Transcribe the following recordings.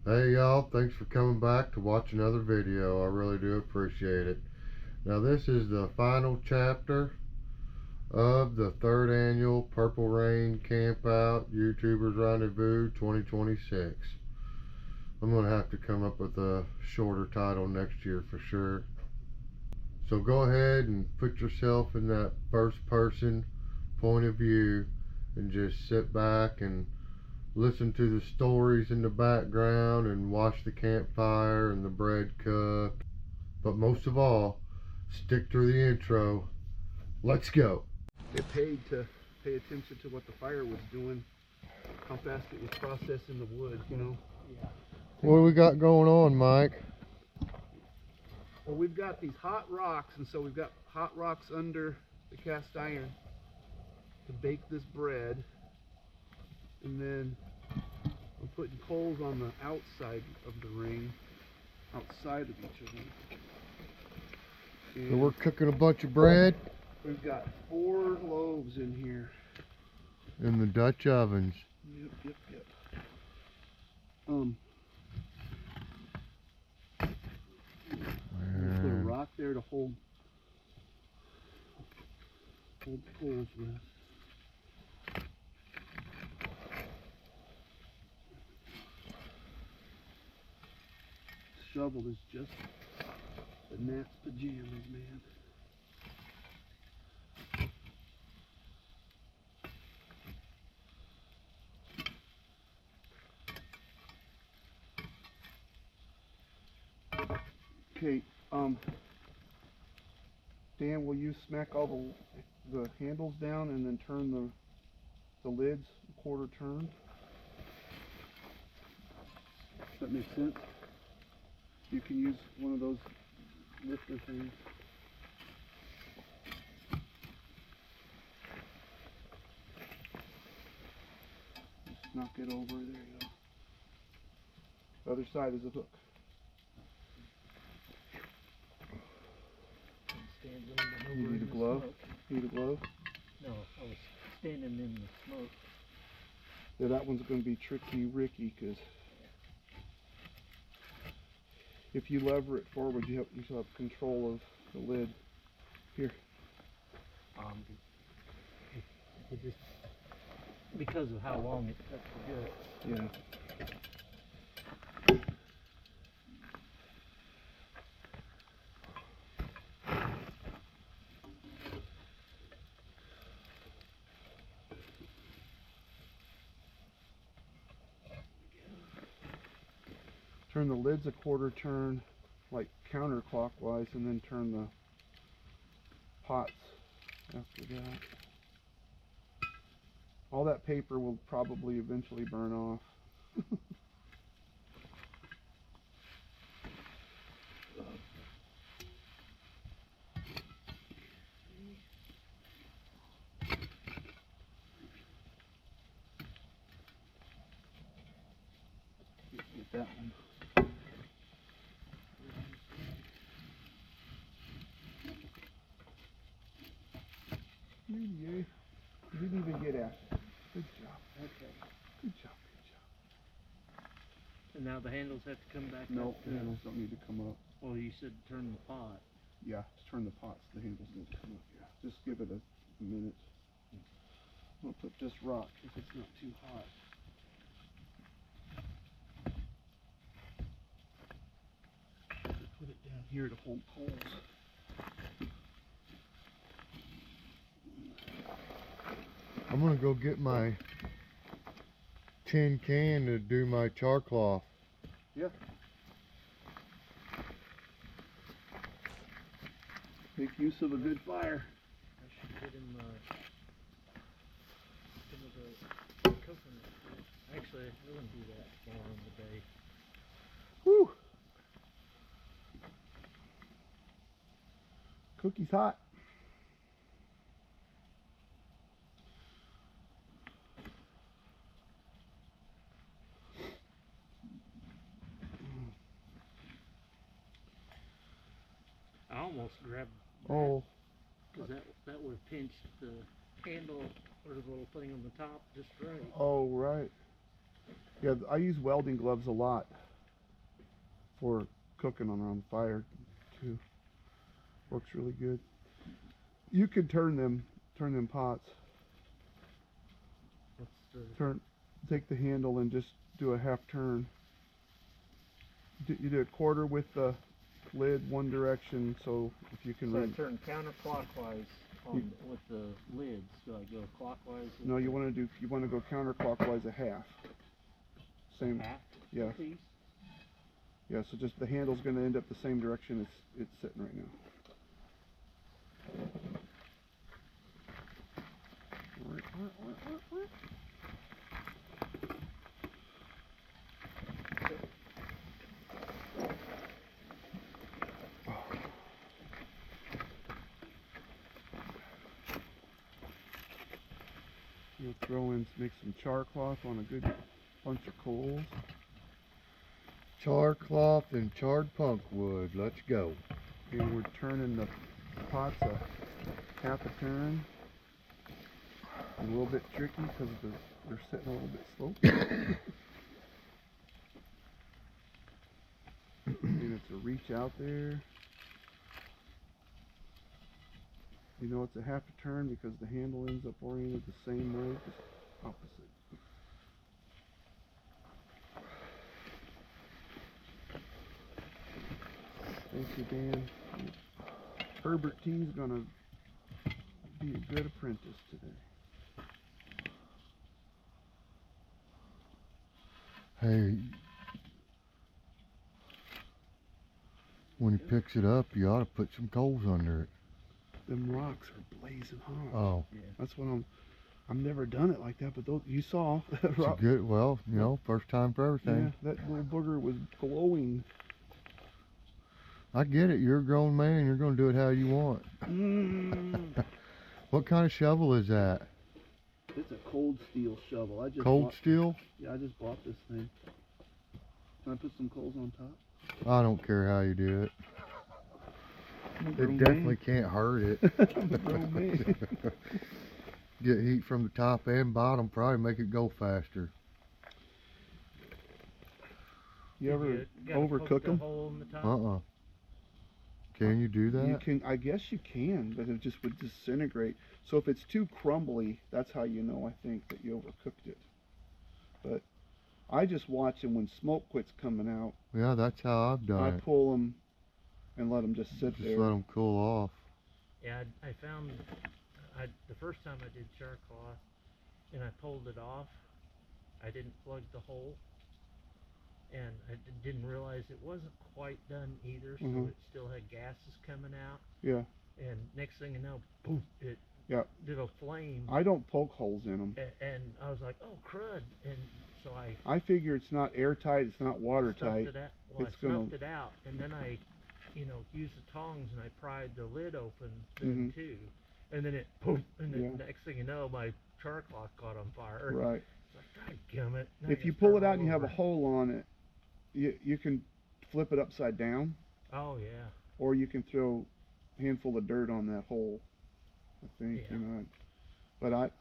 Hey y'all, thanks for coming back to watch another video. I really do appreciate it. Now this is the final chapter of the 3rd annual Purple Rain Campout YouTubers Rendezvous 2026. I'm going to have to come up with a shorter title next year for sure. So go ahead and put yourself in that first person point of view and just sit back and listen to the stories in the background and watch the campfire and the bread cook. But most of all, stick through the intro. Let's go. It paid to pay attention to what the fire was doing, how fast it was processing the wood, you know. Yeah. What do we got going on, Mike? Well, we've got these hot rocks, and so we've got hot rocks under the cast iron to bake this bread. And then I'm putting coals on the outside of the ring, outside of each of them. And so we're cooking a bunch of bread. We've got 4 loaves in here. In the Dutch ovens. Yep. Put a rock there to hold the coals with. Shovel is just the gnat's pajamas, man. Okay, Dan, will you smack all the handles down and then turn the lids a quarter turn? Does that make sense? You can use one of those lifter things. Just knock it over. There you go. The other side is a hook. You need a glove? Need a glove? No, I was standing in the smoke. Yeah, that one's going to be tricky Ricky, because if you lever it forward, you still have control of the lid. Here. It just, because of how long it cuts the gut. Yeah. Turn the lids a quarter turn, like counterclockwise, and then turn the pots after that. All that paper will probably eventually burn off. Get that one. You didn't even get at it. Good job. Okay. Good job. And now the handles have to come back No, up? the handles don't need to come up. Well, you said turn the pot. Yeah, just turn the pots. The handles need to come up. Yeah, just give it a minute. I'm gonna put this rock if it's not too hot. Put it down here to hold coals. I'm gonna go get my tin can to do my char cloth. Yeah. Make use of a good fire. I should get him some of the coconut. Actually, I wouldn't do that far in the day. Whew. Cookie's hot. I almost grabbed that, Oh, because that would have pinched the handle or the little thing on the top just right. Oh, right. Yeah, I use welding gloves a lot. for cooking on fire too. Works really good. You could turn them pots. Take the handle and just do a half turn. You do a quarter with the lid one direction, so if you can. So I turn counterclockwise with the lids. Do I go clockwise? No, you want to go counterclockwise a half. Same. Half? Yeah. Please? Yeah. So just the handle's going to end up the same direction it's sitting right now. You'll throw in, make some char cloth on a good bunch of coals. Char cloth and charred punk wood. Let's go. And we're turning the pots a half a turn. A little bit tricky because they're sitting a little bit sloped. And it's a reach out there. You know it's a half a turn because the handle ends up oriented the same way, just opposite. Thank you, Dan. Herbert T's gonna be a good apprentice today. Hey, when he picks it up, you ought to put some coals under it. Them rocks are blazing hot. Oh, Yeah. That's what I've never done it like that, but those, you saw that it's rock. good. Well, you know, first time for everything. Yeah, that little booger was glowing. I get it. You're a grown man. You're going to do it how you want. What kind of shovel is that? It's a cold steel shovel. I just Cold steel? Yeah, I just bought this thing. Can I put some coals on top? I don't care how you do it. I'm a It grown definitely man. can't hurt it. I'm a grown man. Get heat from the top and bottom, probably make it go faster. You ever gotta overcook poke the them? hole in the top? Can you do that? You can. I guess you can, but it just would disintegrate. So if it's too crumbly, that's how you know. I think that you overcooked it. But I just watch them when smoke quits coming out. Yeah, that's how I've done I it. pull them and let them just sit Just there. let them cool off. Yeah, I found the first time I did char cloth and I pulled it off, I didn't plug the hole, and I didn't realize it wasn't quite done either, so it still had gases coming out. Yeah. And next thing you know, boom, it did a flame. I don't poke holes in them. And I was like, oh crud, and so I figure it's not airtight, it's not watertight. snuffed it out, and then I used the tongs and I pried the lid open then too, and then it boom, and the next thing you know, my char cloth caught on fire. Right. It's like, dadgummit. Now If you gotta pull start it out all and you have a over. hole on it, you can flip it upside down, Oh yeah. or you can throw a handful of dirt on that hole. I think Yeah. But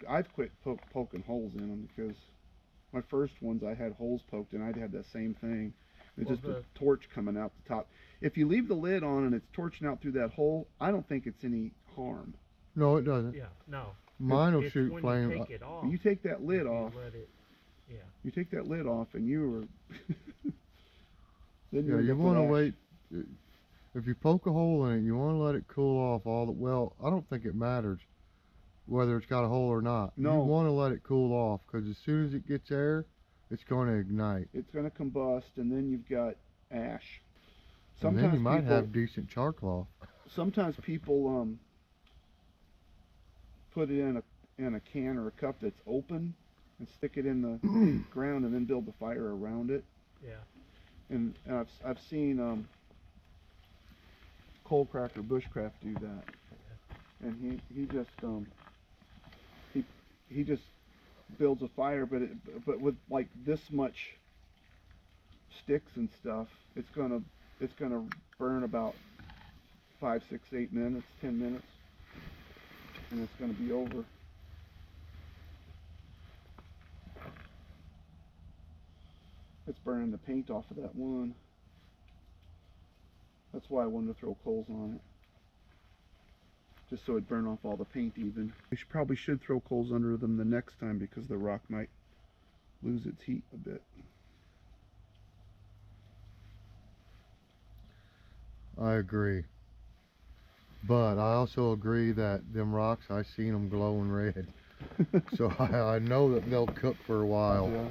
I've quit poking holes in them because my first ones I had holes poked and I'd had that same thing. It's Well, just a torch coming out the top. If you leave the lid on and it's torching out through that hole, I don't think it's any harm. No, it doesn't. Yeah, no. Mine will It's shoot when flame. you take it off. When you take that lid if you off, let it, you take that lid off and you were then Yeah, end you up with want to ash. wait. If you poke a hole in it, you want to let it cool off all the. Well, I don't think it matters whether it's got a hole or not. No. You want to let it cool off because as soon as it gets air, it's going to ignite. It's going to combust, and then you've got ash. And then you might have decent char cloth. Sometimes people put it in a can or a cup that's open and stick it in the ground and then build the fire around it. yeah. And I've seen Coal Cracker Bushcraft do that. And he just builds a fire, but with like this much sticks and stuff, it's gonna burn about 5, 6, 8 minutes, 10 minutes, and it's gonna be over. It's burning the paint off of that one. That's why I wanted to throw coals on it. Just so it'd burn off all the paint even. We probably should throw coals under them the next time because the rock might lose its heat a bit. I agree. But I also agree that them rocks, I seen them glowing red. So I know that they'll cook for a while. Yeah.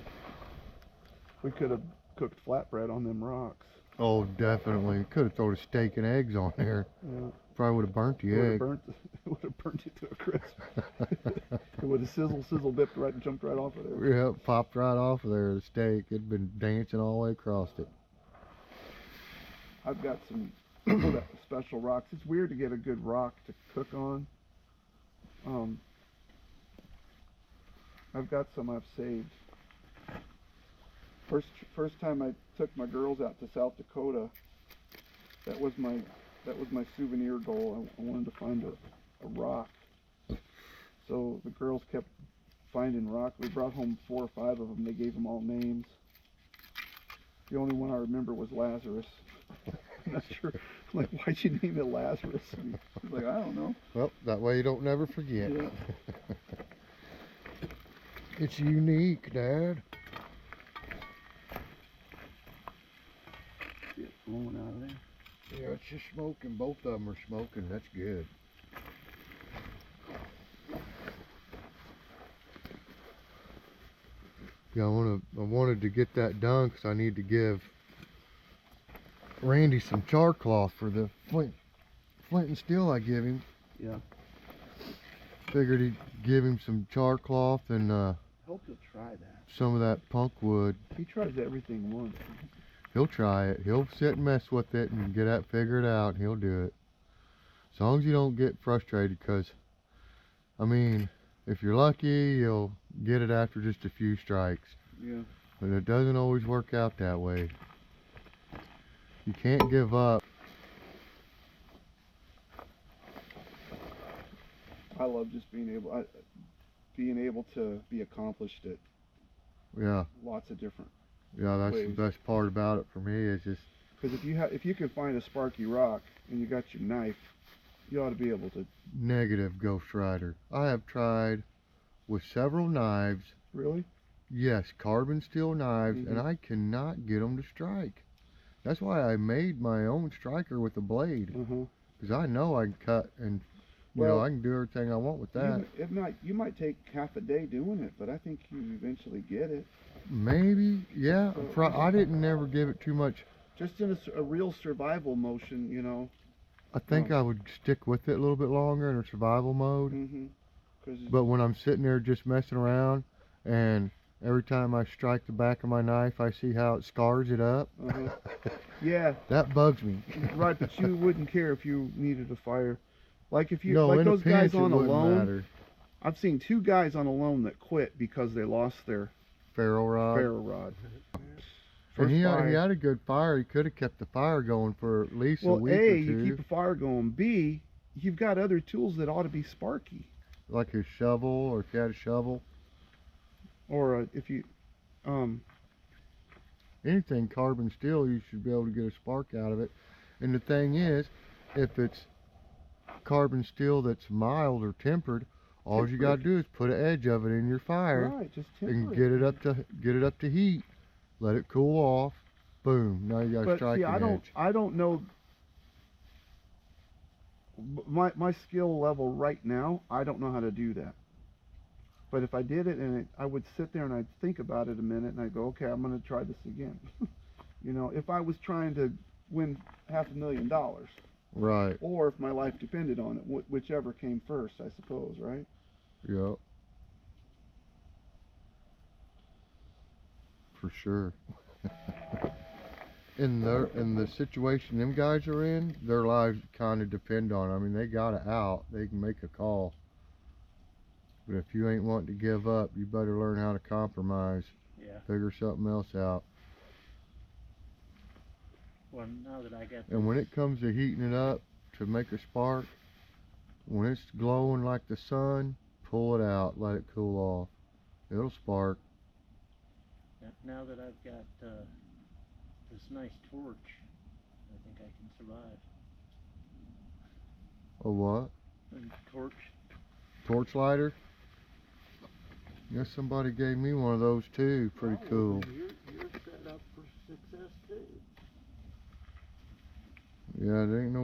We could have cooked flatbread on them rocks. Oh, definitely. Could have thrown a steak and eggs on there. Yeah. Probably would have burnt the egg. It would have burnt it to a crisp. It would have sizzle, bipped right and jumped right off of there. Yeah, popped right off of there, the steak. It'd been dancing all the way across it. I've got some special rocks. It's weird to get a good rock to cook on. I've got some I've saved. First time I took my girls out to South Dakota, that was my souvenir goal. I wanted to find a rock. So the girls kept finding rocks. We brought home 4 or 5 of them. They gave them all names. The only one I remember was Lazarus. I'm not sure. Like, why'd you name it Lazarus? And he's like, I don't know. Well, that way you don't never forget. Yeah. It's unique, Dad. See it blowing out of there. Yeah, it's just smoking. Both of them are smoking. That's good. Yeah, I wanted to get that done because I need to give Randy some char cloth for the flint and steel I give him. Yeah. Figured he'd give him some char cloth and Hope you'll try that. some of that punk wood. He tries everything once. He'll try it. He'll sit and mess with it and get that figured out. He'll do it. As long as you don't get frustrated, because, I mean, if you're lucky, you'll get it after just a few strikes. Yeah. But it doesn't always work out that way. You can't give up. I love just being able to be accomplished at Yeah, lots of different. yeah, that's ways. the best part about it for me is just, Because if you can find a sparky rock and you got your knife, you ought to be able to. negative Ghost Rider. I have tried with several knives, Really? yes, carbon steel knives, and Mhm. I cannot get them to strike. That's why I made my own striker with a blade, Uh-huh. because I know I can cut and, you Well, know, I can do everything I want with that. If not, you might take half a day doing it, but I think you eventually get it. Maybe, yeah. So- I didn't never give it too much. Just in a real survival motion, you know. I think I would stick with it a little bit longer in a survival mode. Mm-hmm. But when I'm sitting there just messing around, and every time I strike the back of my knife, I see how it scars it up. Uh-huh. Yeah. That bugs me. Right, but you wouldn't care if you needed a fire. Like if you No, like in a those guys pinch, it on a wouldn't loan. matter. I've seen 2 guys on a loan that quit because they lost their Ferro rod. ferro rod. And he fire. had a good fire. He could have kept the fire going for at least a Well, week A, or you two. keep a fire going. B, you've got other tools that ought to be sparky. Like a shovel, or if you had a shovel. Or if you, Anything carbon steel, you should be able to get a spark out of it. And the thing is, if it's carbon steel that's mild or tempered, all you got to do is put an edge of it in your fire right, just and temper get it up to heat. Let it cool off. Boom. Now you got a But striking see, edge. I don't know. My skill level right now, I don't know how to do that. But if I did it, and I would sit there and I'd think about it a minute, and I'd go, okay, I'm going to try this again. You know, if I was trying to win $500,000, Right. or if my life depended on it, whichever came first, I suppose, right? Yep. For sure. In the situation them guys are in, their lives kind of depend on it. I mean, they got it out. They can make a call. But if you ain't wanting to give up, you better learn how to compromise. Yeah. Figure something else out. Well, now that I got And when it comes to heating it up to make a spark, when it's glowing like the sun, pull it out, let it cool off. It'll spark. now that I've got this nice torch, I think I can survive. A what? And torch. Torch lighter? Yes, somebody gave me one of those too. Pretty cool. You're set up for success too. Yeah, there ain't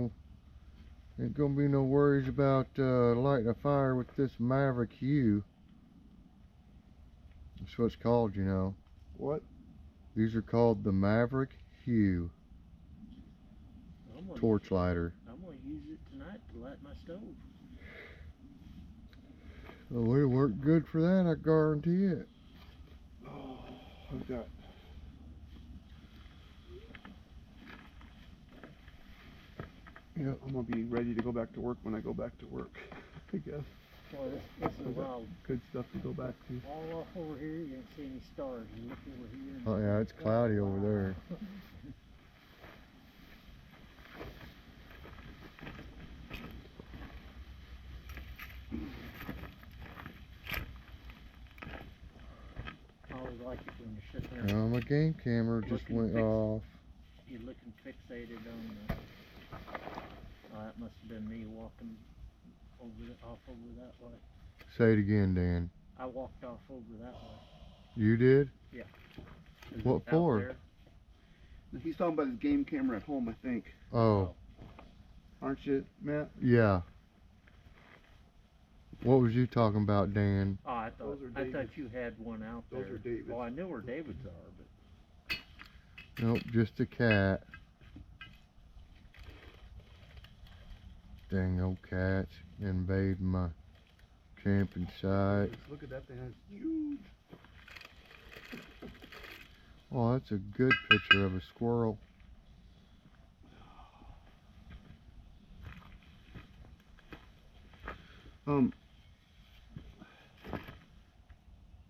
gonna be no worries about lighting a fire with this Maverick Hue. That's what it's called, you know. What? These are called the Maverick Hue torch lighter. I'm gonna use it tonight to light my stove. Oh, it'll work good for that, I guarantee it. Oh, I've got. Yeah, I'm gonna be ready to go back to work when I go back to work. I guess. Well, this is wild. Good stuff to go back to. All off over here, you don't see any stars. You look over here. And Oh yeah, it's cloudy over there. I always like it when you're sitting there. My game camera just went off. You're looking fixated on the. Oh, that must have been me walking off over that way. Say it again, Dan. I walked off over that way. You did? Yeah. What Out for? there. He's talking about his game camera at home, I think. Oh, Aren't you, Matt? yeah. What was you talking about, Dan? Oh, I Those are thought David's. you had one out there. Those are David's. Well, I knew where David's are, but Nope, just a cat. Dang old cats invading my camping site. Just look at that thing. It's huge. Oh, that's a good picture of a squirrel.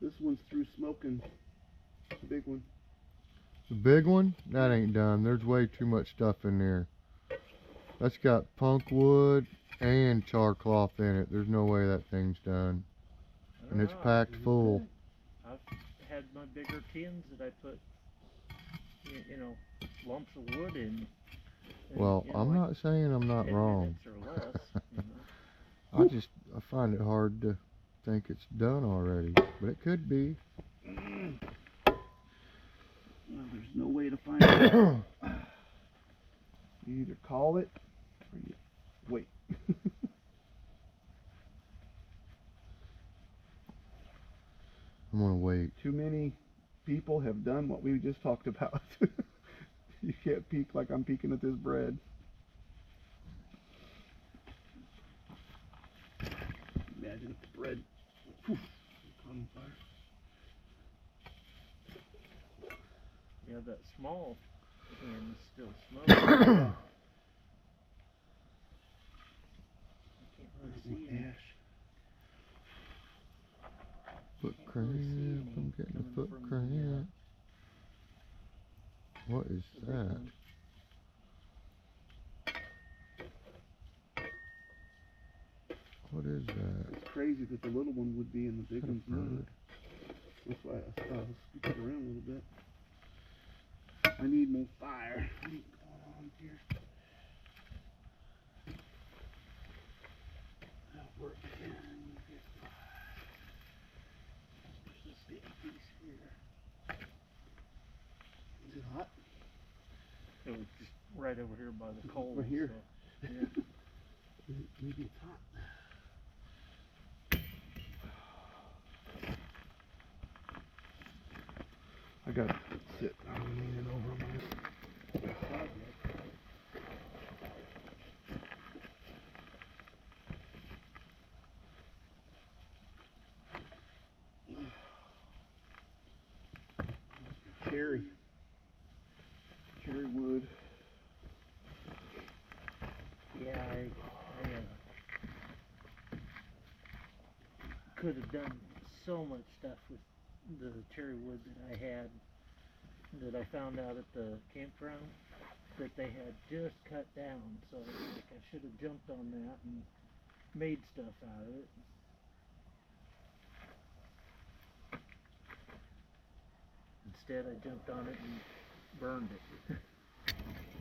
This one's through smoking. The big one. The big one? That ain't done. There's way too much stuff in there. That's got punk wood and char cloth in it. There's no way that thing's done. I And don't it's know. packed full. I've had my bigger tins that I put, you know, lumps of wood in. And, Well, you know, I'm like not saying I'm not 10 wrong. minutes or less, you know. I find it hard to think it's done already, but it could be. Well, there's no way to find it. You either call it or you wait. I'm gonna wait. Too many people have done what we just talked about. You can't peek like I'm peeking at this bread. Imagine if the bread caught on fire. Yeah, that small can is still smoking. I can't really see it. Ash. Foot Can't cramp. really see any I'm getting a coming foot from the, cramp. What is the big that? one. What is that? It's crazy that the little one would be in the big Is that a one's not. bird? That's why I scoot it around a little bit. I need more fire. What is going on here? That'll work. And get fire. There's this big piece here. Is it hot? It was just right over here by the coal. Right here. So, yeah. Maybe it's hot. I gotta sit. I'm leaning over my. Cherry wood. Yeah, I could have done so much stuff with the cherry wood that I had, that I found out at the campground that they had just cut down. So like, I should have jumped on that and made stuff out of it. Instead, I jumped on it and burned it.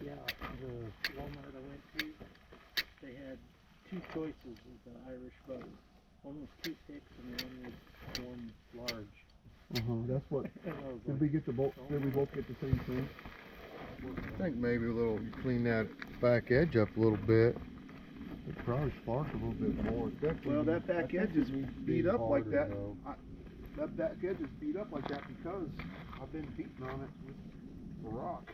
Yeah, the Walmart I went to, they had two choices of the Irish bows. One was 2 picks and one was one large. That's what. And I was Did like, we get the both? Did we both get the same thing? I think maybe a little, you clean that back edge up a little bit. It probably sparked a little bit more. Well, that back edge is beat up like harder, that. though. That back edge is beat up like that because I've been beating on it with a rock.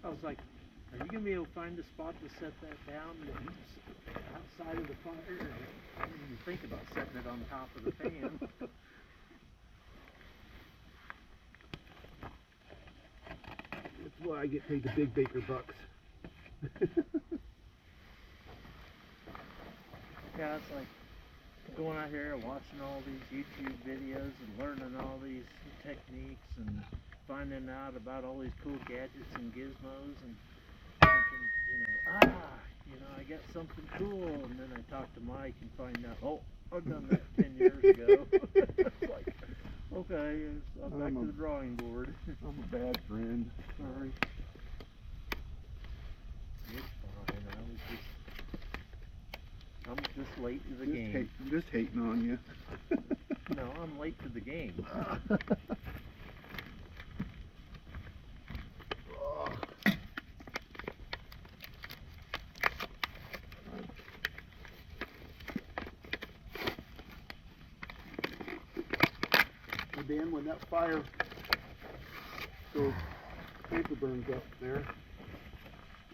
I was like, are you going to be able to find a spot to set that down outside of the fire? I didn't even think about setting it on top of the pan. That's why I get paid the big baker bucks. Yeah, it's like going out here and watching all these YouTube videos and learning all these techniques and finding out about all these cool gadgets and gizmos and thinking, I got something cool, and then I talk to Mike and find out, oh, I've done that 10 years ago. It's like, okay, I'm back to the drawing board. I'm a bad friend. Sorry. It's fine. I'm just late to the game. I'm just hating on you. No, I'm late to the game. Dan, when that fire goes, paper burns up there,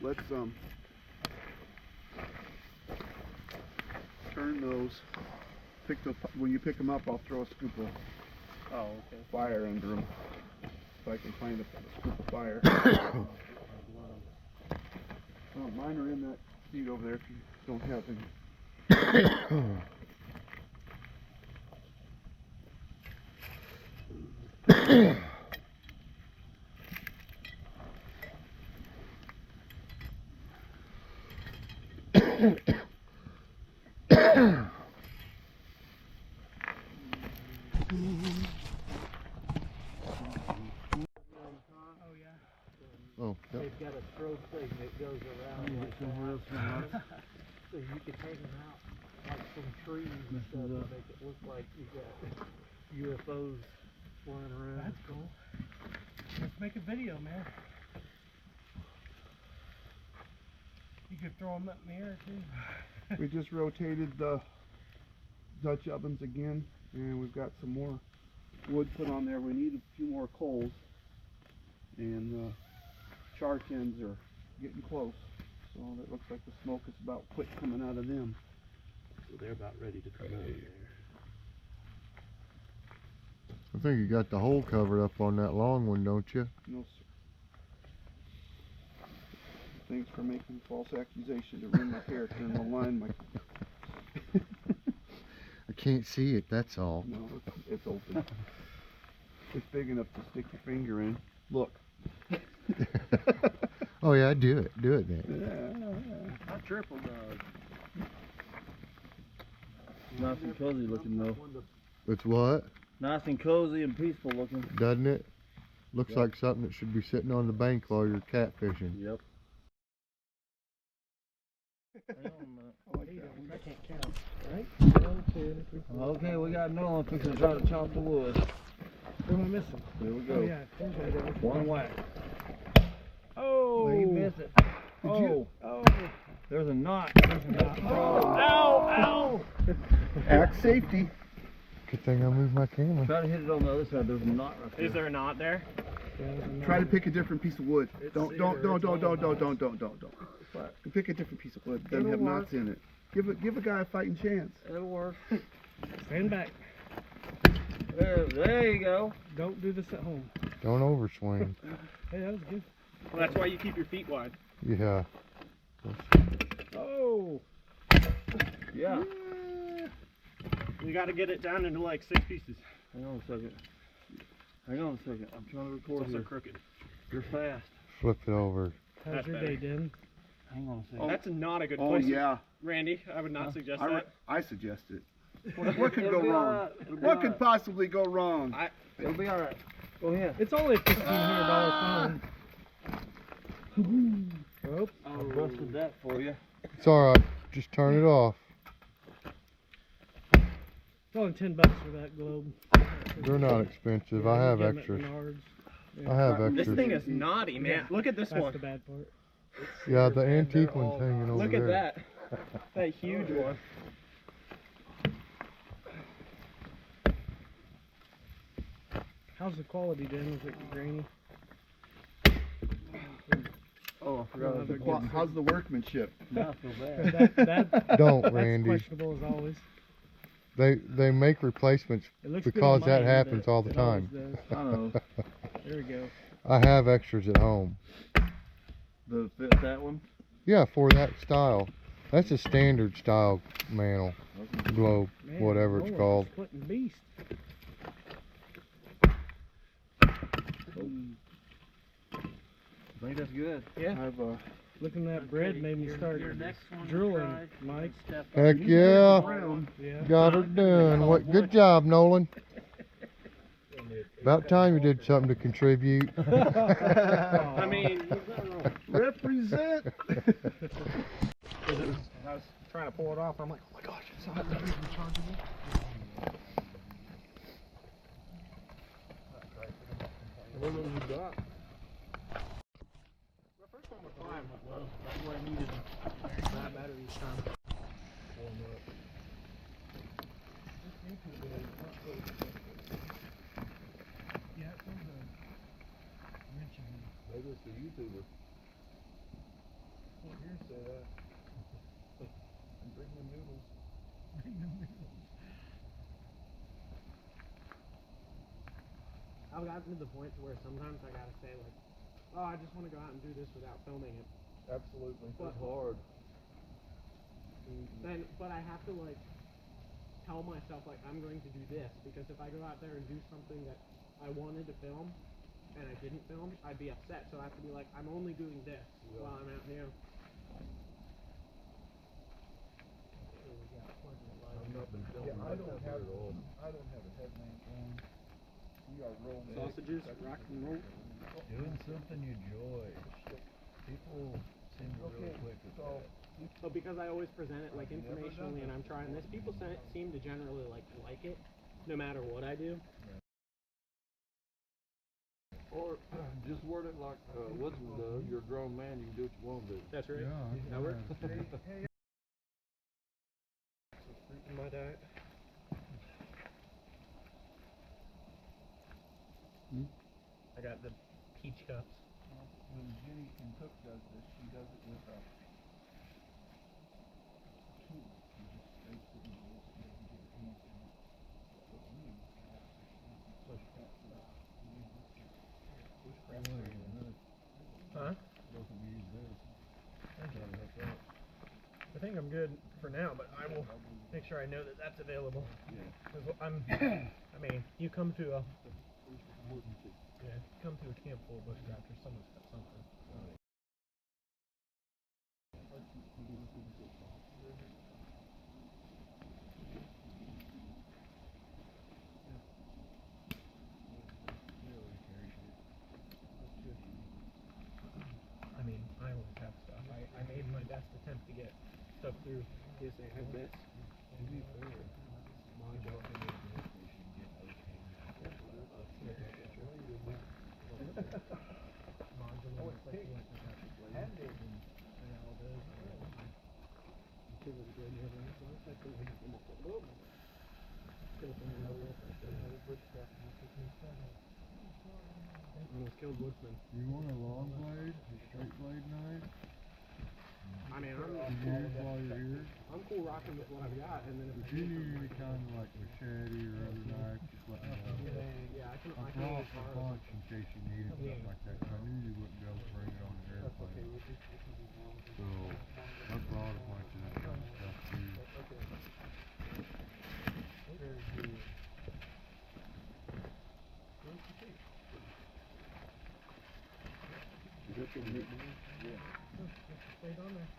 let's turn those. When you pick them up, I'll throw a scoop of fire under them, if I can find a scoop of fire. Mine are in that seat over there if you don't have any. Oh, yep. They've got a strobe thing that goes around like that. So you can hang them out like some trees and stuff to make it look like you got UFOs flying around. That's cool. Let's make a video, man. You could throw them up in the air too. We just rotated the Dutch ovens again, and we've got some more wood put on there. We need a few more coals, and char tins are getting close. So it looks like the smoke is about quit coming out of them. So they're about ready to come out of there. I think you got the hole covered up on that long one, don't you? No, sir. Thanks for making false accusation to ruin my character and malign my... I can't see it, that's all. No, it's open. It's big enough to stick your finger in. Look. Oh yeah, do it then. Yeah. A triple dog. Nice and cozy looking though. It's what? Nice and cozy and peaceful looking. Doesn't it? Looks Yep. like something that should be sitting on the bank while you're catfishing. Yep. I can't count. Right? 1, 2, 3, 4. Okay, we got another one fixing to try to chop the wood. What am I missing? Here we go. Oh yeah, there's one there. One whack. Oh! Well, you missed it. Oh! Oh! There's a knot. Ow! Ow! Act safety. Good thing I moved my camera. Try to hit it on the other side. There's a knot right there. Is there a knot there? Try to pick a different piece of wood. Don't. Pick a different piece of wood. Doesn't It'll have work. knots in it. Give a guy a fighting chance. It'll work. Stand back. There you go. Don't do this at home. Don't overswing. Hey, that was good. Well, that's why you keep your feet wide. Yeah. Oh! Yeah. You got to get it down into like 6 pieces. Hang on a second. I'm trying to record It's also here. crooked. You're fast. Flip it over. How's That's your better. day, Dan? Hang on a second. Oh. That's not a good Oh place. yeah, Randy, I would not suggest I that. suggest it. What could go It'll be wrong? alright. It'll be What could alright. possibly go wrong? It'll be alright. Go ahead. It's only a $1,500 phone. Oh, I busted that for you. It's alright. Just turn it off. it's only $10 for that globe. They're not expensive. Yeah, I you have get 'em at extras. Menards. I have This extras. thing is naughty, man. Look at this That's one. the bad part. Yeah, the antique one's hanging over Look there. at that. That huge one. How's the quality, Dan? Is it grainy? Oh, I forgot. Another good How's the workmanship? Now I feel bad. That, Don't, that's Randy. questionable as always. They make replacements It looks good because on that mine, happens but all the it always time. does. I know. There we go. I have extras at home. Does it fit that one? Yeah, for that style. That's a standard style mantle, globe, Man, whatever it's Lord, called. Splitting beast. I think that's good. Yeah. I've Looking at that bread made me start drooling, Mike. Heck yeah, Yeah. got her done. What? Good job, Nolan. About time you did something to contribute. I mean, represent. I was trying to pull it off. I'm like, oh my gosh, it's hot. What have you got? The first one was fine. That's what I needed. My battery this time. Yeah, it was a wrench in me. Maybe it's the YouTuber. Well, here's Bring the noodles. I've gotten to the point to where sometimes I gotta say like, oh, I just want to go out and do this without filming it. Absolutely. But- It's hard. But I have to like tell myself like I'm going to do this because if I go out there and do something that I wanted to film and I didn't film, I'd be upset. So I have to be like, I'm only doing this while I'm out here. I've not been filming. I don't have a headlamp on. We are rolling. Sausages, rock and roll. Doing something you enjoy. People seem to really quick with that. But because I always present it like informationally and I'm trying this, people seem to generally like it, no matter what I do. Or just word it like Woodson does. You're a grown man, you can do what you want to do. That's right. Yeah, That works. Fruit in my diet. I got the peach cups. When Jenny can cook does this, she does it with a tool. She just scrapes it and rolls it and doesn't get her hands in it. But we push that stuff. Huh? I think I'm good for now, but I will make sure I know that that's available. Because I mean, you come to a camp full of bushcrafters, someone's got something. I mean, I always have stuff. I made my best attempt to get stuff through. Yes, I have this. Almost killed Woodsman. You want a long blade, a straight blade knife? I mean, Use while you're here. I'm cool rocking with what I've got, and then If you need any kind of like machete or other knife, just let me know. yeah, I can I always brought some borrow. punch in case you needed something like that. 'Cause I knew you wouldn't be able to bring it on the airplane. So I brought a bunch of that kind of stuff too. Stayed on there.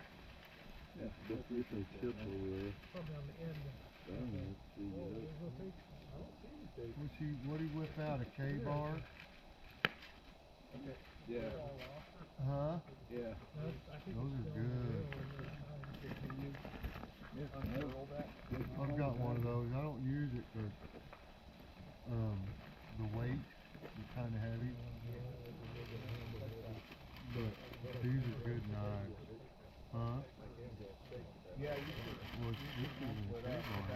Yeah, that's this one chip over there. Probably on the end. I don't know. See, Oh, yeah. there's rotation. I don't see anything. What'd he whip out, a K-bar? Yeah. Huh? Yeah. I think Those it's are still on the good. reel. I've got one of those. I don't use it for the weight is kind of heavy, but these are good knives. Huh? Yeah, you should. Well, this is a K-bar.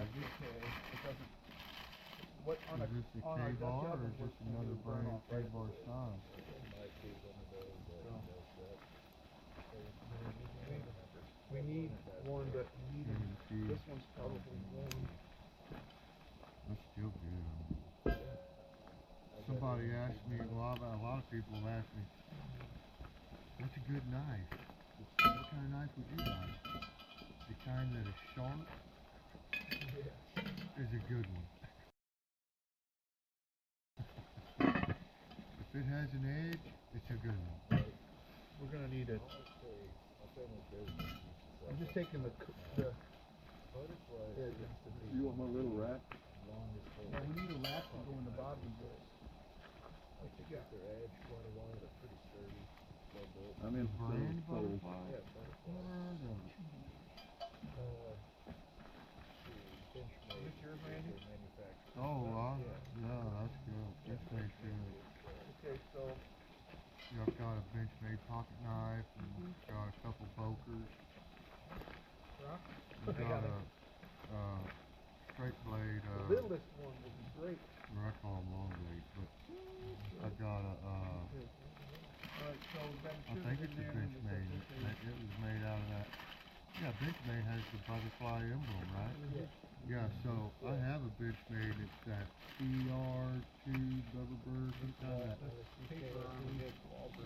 What on Is this a on our Dutch K-bar or oven, is this we're gonna another do burn brand off right K-bar at the style? We need one that See, this one's probably warm. that's still good. Somebody asked me, well, a lot of people have asked me, what's a good knife? What kind of knife would you like? The kind that is sharp is a good one. If it has an edge, it's a good one. We're gonna need it. I'm just taking the You want my little wrap? Yeah, we need a wrap to go in the bottom of this. What you got? I'm in Brand so butterfly? Is this yours, Randy? Oh, yeah, that's good. Benchmade too. Okay, so Yeah, I've got a Benchmade pocket knife and got a couple pokers. I've got a straight blade, the littlest one would be great. or I call them long blades, but I've got a, Alright, so that I think it's a Benchmade. It was made out of that. Yeah, Benchmade has the butterfly emblem, right? Yeah, so I have a Benchmade. It's that CR2 rubber bird, some kind of that.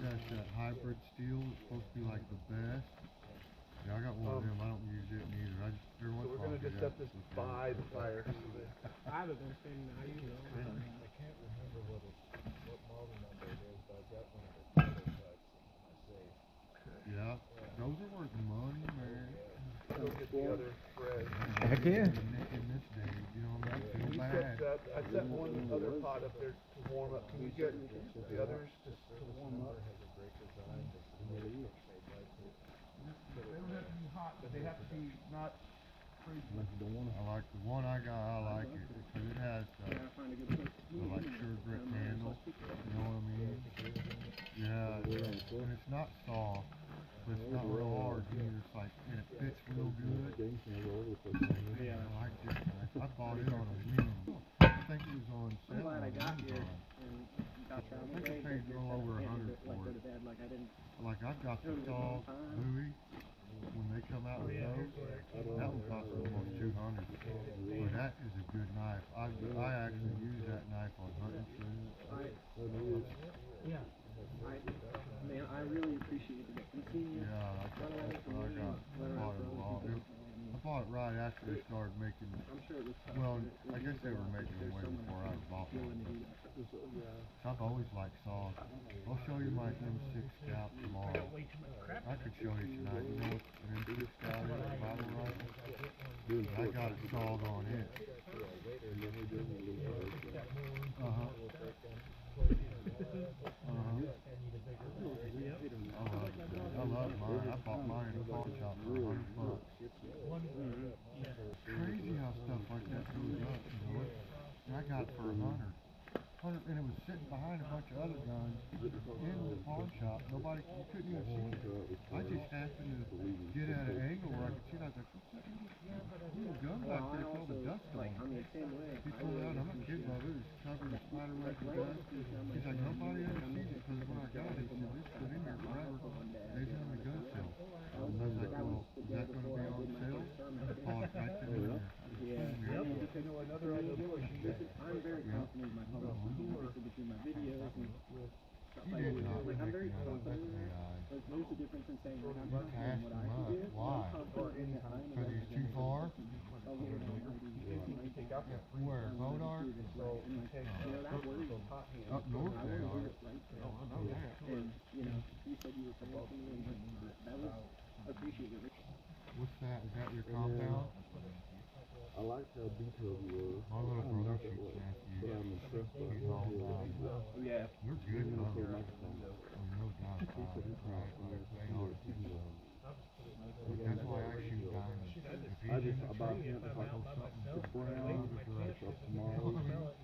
That's that hybrid steel. It's supposed to be like the best. Yeah, I got one of them. I don't use it neither. I just every So once we're in a while gonna do just that. set this It's okay. by the fire. I haven't been saying that, you know. I can't remember what model number it is, but I've got one of the prototypes in my safe. Yeah, those are worth money, man. Go get the other thread. Heck yeah. In this day, you know what I mean? Feel You bad. set I set one other pot up there to warm up. Can we get the others just to warm up? Has a great design. They don't have to be hot, but they have to be not crazy. I like the one I got. I like it because it has the like sure grip handle. You know what I mean? Yeah, and it's not soft, but it's not real hard either. It's like, and it fits real good. Yeah, I like this knife. I bought it on a whim. I think it was on sale on Amazon. I think I paid a little over $100 for it. Like I've got the saw Louis. When they come out with those, that one costs almost $200. But that is a good knife. I actually use that knife on hunting trips. Yeah. Man, I really appreciate it. Yeah, I bought it a lot. I bought it right after they started making. Well, I guess they were making them way before I bought one. So I've always liked saws. I'll show you my M6 Scout tomorrow. I could show you tonight. You know what an M6 Scout is, a Bible rifle? I got it sawed on it. I love mine. I bought mine in a pawn shop for $100. Crazy how stuff like that goes up, you know. And I got it for $100. And it was sitting behind a bunch of other guns in the pawn shop. Nobody, you couldn't even see it. I just happened to get at an angle where I could see it. I was like, what's that little gun back there with all the dust on it? He told me out, I'm not kidding, brother. It's covered in spider web and dust. He's like, nobody ever sees it because when I got it, he said, this has been in here forever. They've been on the gun sale. I was like, well, is that going to be on sale? Oh, it's right there in there. You know, another idea was I'm very confident in my public between my videos and stuff like did not that. I'm very make confident in me that. But there's a difference in saying like, I'm You confident in what I passed can do. him up. Why? Because he's too far? Where? Bodar? That works. Up north they are. And, you know, you said you referring to me, and that was appreciated. What's that? Is that your compound? I liked how detailed you were. My little I'm brother not that shoots way, nephews. but I'm impressed by He's how all detailed you about are. Yeah. You're good, Even huh? with the microphone. There's no doubt about it, right? Like, they are too. That's why I shoot diamonds. If he's I in just the about tree, him if I or something, the brown other direction. up tomorrow.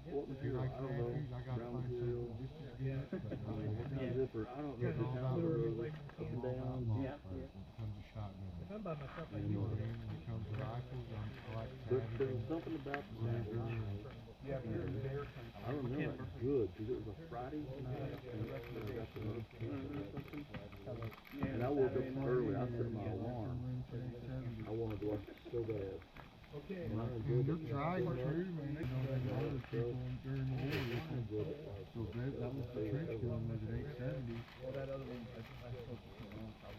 What If he material? likes I don't know. nephews, I gotta Brown find material. something just as good. But I don't know what kind of zipper. I don't know It's if all it's about out the of road. up It's and all about down. law Yeah, first when it comes to shotguns. If I'm by myself, I You do know what I it. mean? When it comes to rifles, I like There's Savage. something about the night. Yeah, here in bear country. I don't know. It's good because it was a Friday night and I got the notification or something. And I woke up early. I set my alarm. I wanted to watch it so bad. Okay. And I And enjoyed they're it. trying to, man. They know they murdered people during the war. So that was the trench gun was at 870.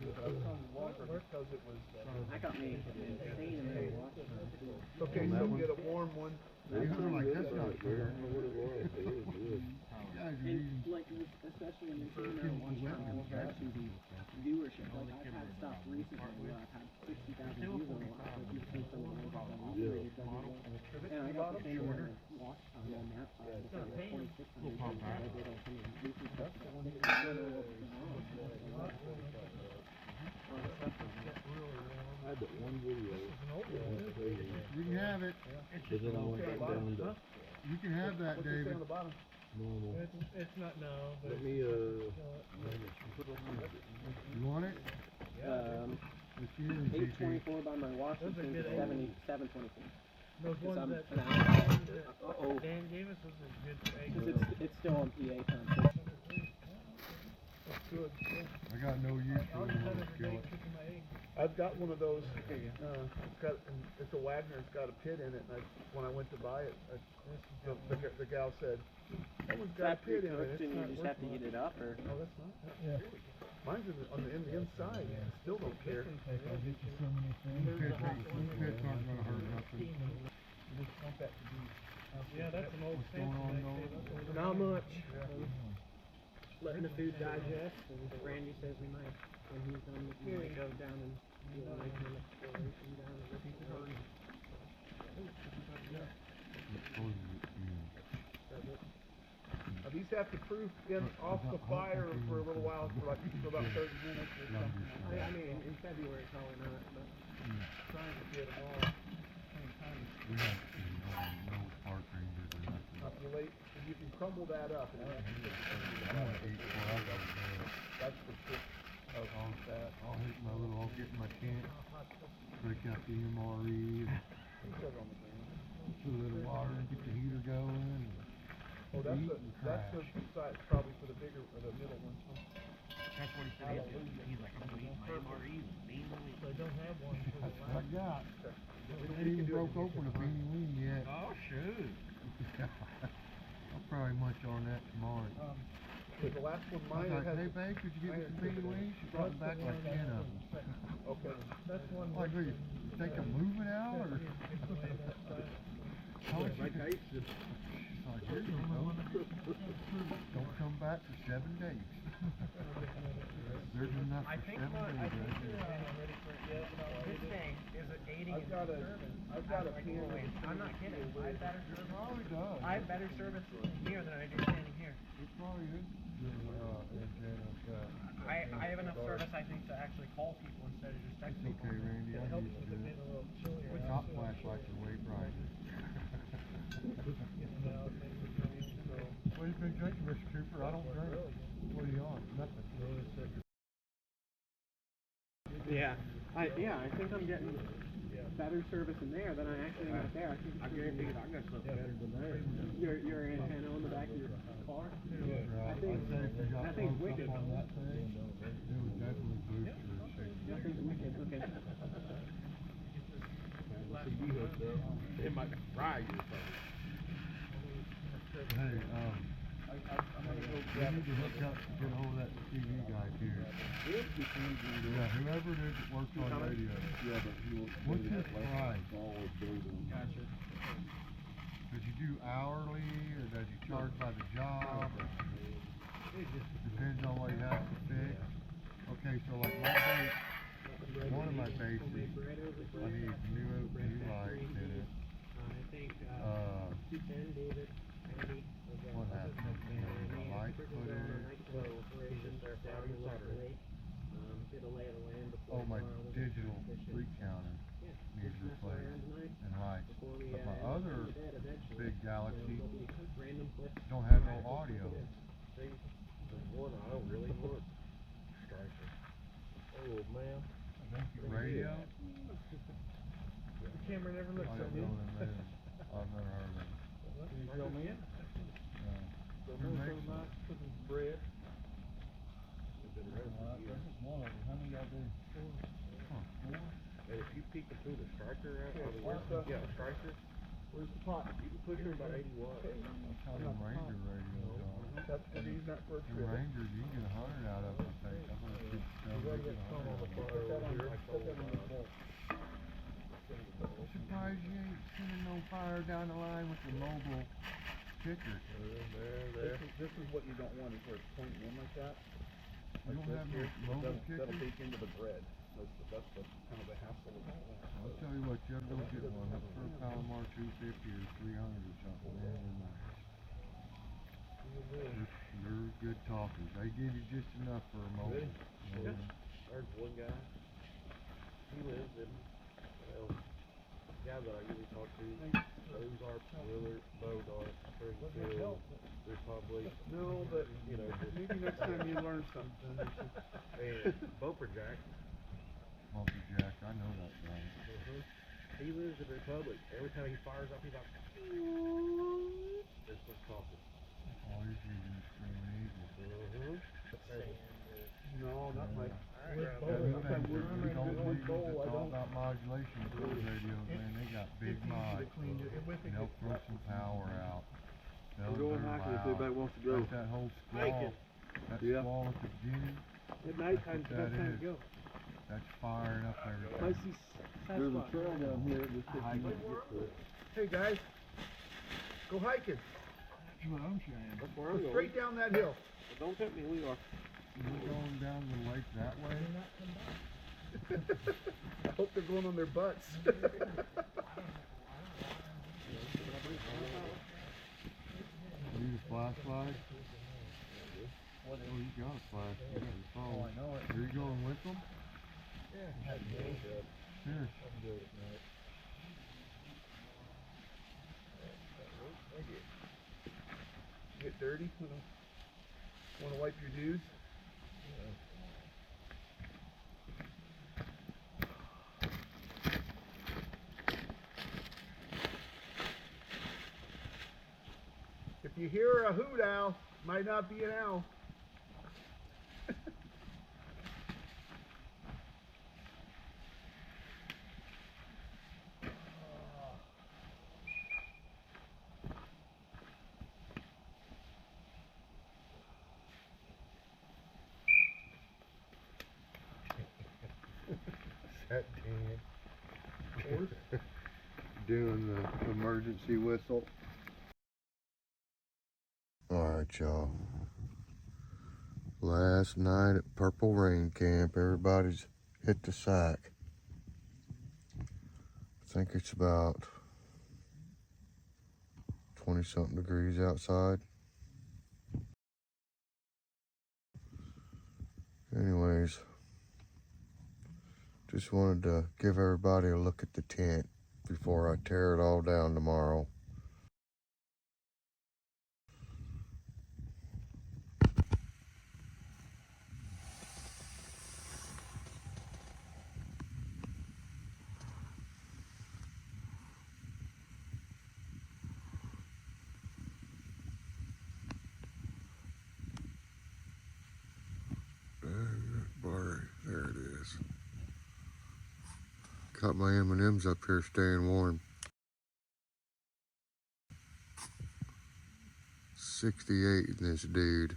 Because it was. I got me insane in there watching her. Okay, so get a warm one. They're like, that's not I fair. don't know what it was. It was good. You guys are And using like, especially when you're sitting there watching all of that to the viewership. Like, I've had stuff recently where I've had 60,000 views on it. Like, you've seen some of the ones I've done recently. It doesn't work. And I got the same amount of watch time on that. It's like 2,600 views. I did all some of the recent stuff. I don't know what's going on. I had that one video. You can have it. But then I went back down to You can have that, What's it say David. on the bottom? normal. It's not no, but Let me You want it? It's yours, GP. 824 by my Washington Those to are good 724. those Because ones I'm that an hour. Uh-oh. Dan gave us was good for eggs. Because it's still on PA time. That's good. I got no use for I'll them just have little it today skillets. cooking my eggs. I've got one of those. It's got. It's a Wagner. It's got a pit in it. And when I went to buy it, the gal said, "That one's got a After pit in cooked it. and It's you not just have to worth heat much." it up, or No, that's not. Yeah. Mine's on the inside. I still don't care. Them pits aren't gonna hurt nothing. Yeah, that's an old What's fence. going on, they Noah? say that's old. not much. Letting the food digest, and Randy says we might, when he's done, we might go down and do a nice little exploration down and look at the birds. Now, these have to proof in off the fire for a little while, for about 30 minutes or something. I mean, in February probably not, but Trying to get them all. We have no park rangers or nothing. Populate, and you can crumble that up. And I'm gonna eat before I go to bed. that's the trick of that. I'll get in my tent, break out the MRE, Put it on the ground. put a little water and get the heater going. Oh, that's Eat the and that's the crash. size probably for the bigger or the middle one. That's what he said. He's like, I'm gonna eat my MREs and bean the week. So I don't have one for the That's what I got. We I can ain't even do it. broke open a beanie weenie yet. Oh, shoot. I'll probably munch on that tomorrow. The last one I mine was like, has. hey babe, could you get me some beanie weenies? She brought back like 10 of them. Okay. That's one. Like, what, you think I'm moving out or? How much you think? She's like, here you go. Don't come back for 7 days. There's enough I for think 7 days. This thing is aiding I've in got a service. I've got a Like, piano. always. I'm not kidding. I have better service. Probably does. I have better service here than I do standing here. It probably is. I have enough service, I think, to actually call people instead of just text It's people. okay, Randy. I'm used to it. Top flashlights are way bright. What have you been drinking, Mr. Cooper? I don't drink. What are you on? Nothing. yeah, I think I'm getting better service in there than I actually got there. I think I guarantee you, I got something better than that. your antenna on the back of your car. Yeah, I think I'd say if you got that thing's close wicked. up on that thing, it would definitely boost your signal. That thing's wicked. Okay. It might fry you or something. Hey, we need to hook up, get a hold of that TV guy here. Yeah, whoever it is that works on radio. Yeah, but he wants to What's do his that like price? solid building. Gotcha. Does he do hourly, or does he charge by the job? Or it just depends on what he has to fix. Okay, so like my base, one of my bases, I need new lights in it. I think, David, Andy, What happened? The lights put in. Oh, my digital street counter needs replaced and lights. But my other big Galaxy don't have no audio. One I don't really want. Striker. Oh man. Radio? The camera never I looks at don't me. know them names. I've never heard of them. Can you tell me? Who makes them? Bread. How many y'all do? And if you peek between the striker out, yeah, striker. Where's the pot? You can push it about 80 watts. That's how them Ranger radios are. That's what he's not for a Them trip. Rangers, you can get 100 out of them, I think. I've heard people tell me you get 100 out of them. I'm surprised you ain't sending no fire down the line with the mobile kicker. This is what you don't want is where it's pointing in like that. You don't have no mobile kicker? That'll bake into the bread. That's the kind of the hassle of all that. I'll tell you what, you ought to go get one. That's for a Palomar 250 or 300 or something. You're good talkers. They give you just enough for a mobile. Yeah. There's one guy. He lives in, well, guy that I usually talk to, OZARK'S, Willard, Bodart, Springfield, Republic. No, but you know, maybe next time you learn something. and Boper Jack. Bumpy Jack, I know that guy. He lives in Republic. Every time he fires up, he's like, it's just talking. Oh, he's using the Screaming Eagle. No, not my. We don't use it's all about modulation for those radios, man. They got big mods. And they'll throw some power out. They'll We're going do hiking if loud. anybody wants to go. Like that whole squall. Hiking. That Yeah. squall at the beginning. At night time's the That best time is. to go. That's firing up I everything. see There's a Sasquatch. trail down here. Just take you to get to it. Hey guys, go hiking. That's what I'm saying. That's where Go I'm going. straight down that hill. Don't tempt me, we are. We're going down the lake that way. I hope they're going on their butts. Need a flashlight? Oh, you got a flashlight. You got your phone. Oh, I know it. Are you going with them? Here. Get dirty? Want to wipe your dues? If you hear a hoot owl, might not be an owl. That Dan. Doing the emergency whistle. Alright, y'all. Last night at Purple Rain Camp, everybody's hit the sack. I think it's about 20-something degrees outside. Anyways, just wanted to give everybody a look at the tent before I tear it all down tomorrow. There it is. Got my M&Ms up here staying warm. 68 in this dude.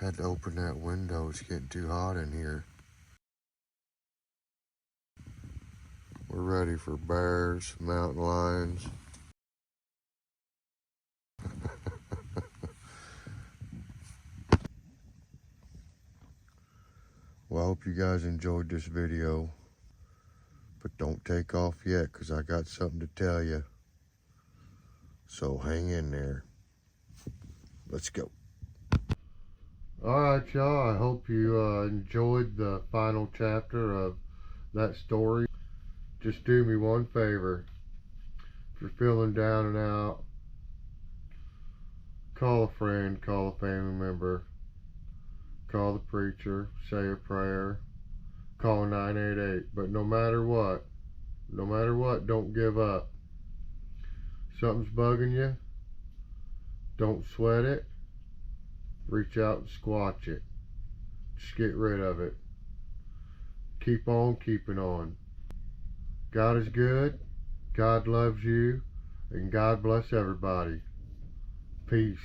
Had to open that window, it's getting too hot in here. We're ready for bears, mountain lions. hope you guys enjoyed this video. But don't take off yet, because I got something to tell you. So hang in there. Let's go. Alright, y'all. I hope you enjoyed the final chapter of that story. Just do me one favor. If you're feeling down and out, call a friend, call a family member, call the preacher, say a prayer, call 988. But no matter what, don't give up. Something's bugging you, don't sweat it. Reach out and squash it. Just get rid of it. Keep on keeping on. God is good, God loves you, and God bless everybody. Peace.